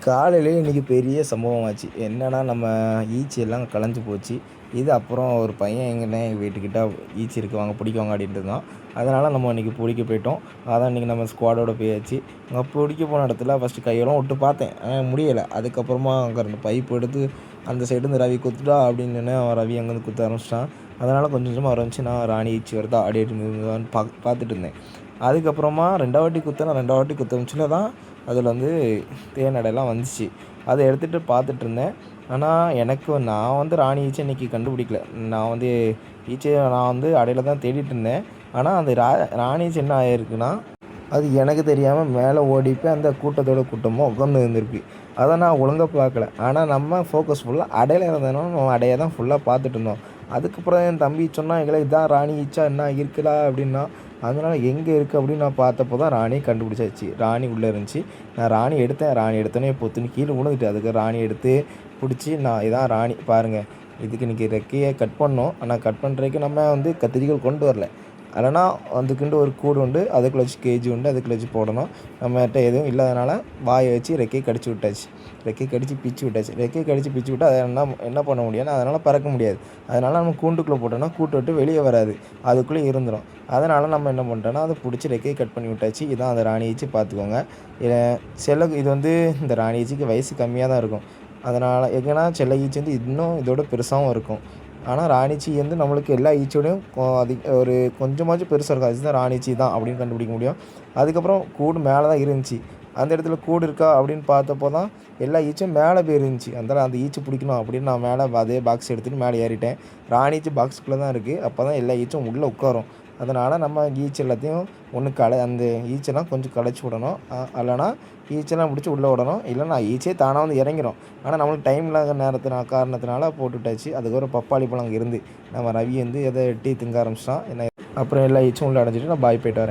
காலையிலேயே இன்றைக்கி பெரிய சம்பவம் ஆச்சு. என்னன்னா, நம்ம ஈச்சி எல்லாம் கலைஞ்சு போச்சு. இது அப்புறம் ஒரு பையன் எங்கண்ணே வீட்டுக்கிட்ட ஈச்சி இருக்கு வாங்க பிடிக்குவாங்க அப்படின்ட்டு இருந்தான். அதனால் நம்ம இன்றைக்கி பிடிக்க போயிட்டோம். அதான் இன்றைக்கி நம்ம ஸ்குவாடோட போயாச்சு. அங்கே பிடிக்க போன இடத்துல ஃபஸ்ட்டு கையெல்லாம் விட்டு பார்த்தேன். முடியலை. அதுக்கப்புறமா அங்கே 2 பைப் எடுத்து அந்த சைடு இருந்து ரவி குத்துடா அப்படின்னு சொன்னேன். அவன் ரவி அங்கேருந்து குத்த ஆரம்பிச்சிட்டான். அதனால் கொஞ்சம் கொஞ்சமாக ஆரம்பிச்சு நான் ராணி ஈச்சி வருதா அப்படின்னு பார்த்துட்டு இருந்தேன். அதுக்கப்புறமா 2வது வாட்டி குத்துனேன். 2வது வாட்டி குத்தமிச்சில தான் அதில் வந்து தேனடைலாம் வந்துச்சு. அதை எடுத்துகிட்டு பார்த்துட்ருந்தேன். ஆனால் நான் வந்து ராணி ஈச்சை இன்றைக்கி கண்டுபிடிக்கல. நான் வந்து ஈச்சையை நான் வந்து அடையில தான் தேடிட்டு இருந்தேன். ஆனால் அந்த ராணி ஈச்சை என்ன ஆகிருக்குன்னா, அது எனக்கு தெரியாமல் மேலே ஓடி போய் அந்த கூட்டத்தோட கூட்டமாக உட்காந்து இருந்திருக்கு. அதை நான் ஒழுங்கா பார்க்கல. ஆனால் நம்ம ஃபோக்கஸ் ஃபுல்லாக அடையில இருந்ததுனால நம்ம அடையை தான் ஃபுல்லாக பார்த்துட்டு இருந்தோம். அதுக்கப்புறம் என் தம்பி சொன்னான், "எங்களை இதான் ராணி ஈச்சா என்ன இருக்குடா" அப்படின்னா. அதனால் எங்கே இருக்குது அப்படின்னு நான் பார்த்தப்போ தான் ராணியை கண்டுபிடிச்சாச்சு. ராணி உள்ளே இருந்துச்சு. நான் ராணி எடுத்தேன். ராணி எடுத்தோன்னே பொத்துன்னு கீழே விழுந்துட்டு, அதுக்கு ராணி எடுத்து பிடிச்சி நான் இதான் ராணி பாருங்கள். இதுக்கு இன்றைக்கி ரெக்கையை கட் பண்ணோம். ஆனால் கட் பண்ணுறதுக்கு நம்ம வந்து கத்திரிக்கோல் கொண்டு வரல. இல்லைனா அதுக்குன்ட்டு ஒரு கூடு உண்டு, அதுக்குள்ள வச்சு கேஜி உண்டு, அதுக்குள்ள வச்சு போடணும். நம்மகிட்ட எதுவும் இல்லாதனால வாயை வச்சு ரெக்கையை கடிச்சு விட்டாச்சு. ரெக்கையை கடிச்சு பிச்சு விட்டாச்சு. ரெக்கையை கடிச்சு பிச்சு விட்டால் அதை என்ன பண்ண முடியாதுன்னா, அதனால் பறக்க முடியாது. அதனால் நம்ம கூண்டுக்குள்ளே போட்டோம்னா கூட்டு விட்டு வெளியே வராது, அதுக்குள்ளே இருந்துடும். அதனால் நம்ம என்ன பண்ணிட்டோன்னா அதை பிடிச்சி ரெக்கையை கட் பண்ணி விட்டாச்சு. இதான் அந்த ராணி ஈச்சி பார்த்துக்கோங்க. இது வந்து இந்த ராணி ஈச்சிக்கு வயசு கம்மியாக தான் இருக்கும். அதனால் எங்கன்னா செல்ல ஈச்சி வந்து இன்னும் இதோட பெருசாகவும் இருக்கும். ஆனால் ராணிச்சி வந்து நம்மளுக்கு எல்லா ஈச்சோடையும் ஒரு கொஞ்சமாச்சும் பெருசாக இருக்கும். அதுதான் ராணிச்சி தான் அப்படின்னு கண்டுபிடிக்க முடியும். அதுக்கப்புறம் கூடு மேலே தான் இருந்துச்சு. அந்த இடத்துல கூடு இருக்கா அப்படின்னு பார்த்தப்போ தான் எல்லா ஈச்சும் மேலே போயிருந்துச்சு. அந்த ஈச்சி பிடிக்கணும் அப்படின்னு நான் மேலே அதே பாக்ஸ் எடுத்துகிட்டு மேலே ஏறிட்டேன். ராணிச்சி பாக்ஸுக்குள்ளே தான் இருக்குது. அப்போ தான் எல்லா ஈச்சும் உள்ளே உட்காரும். அதனால் நம்ம ஈச்சி எல்லாத்தையும் அந்த ஈச்செல்லாம் கொஞ்சம் களைச்சி விடணும். இல்லைனா ஈச்செல்லாம் பிடிச்சி உள்ளே விடணும். இல்லைனா ஈச்சே தானாக வந்து இறங்கிடும். ஆனால் நம்மளுக்கு டைம் இல்லாத காரணத்தினால போட்டு விட்டாச்சு. அதுக்கப்புறம் பப்பாளி பழம் அங்கே இருந்து நம்ம ரவி வந்து எதை எட்டி திங்க ஆரம்பிச்சிட்டான். அப்புறம் எல்லா ஈச்சும் உள்ளே அடைஞ்சிட்டு நான் பாய் போயிட்டு வரேன்.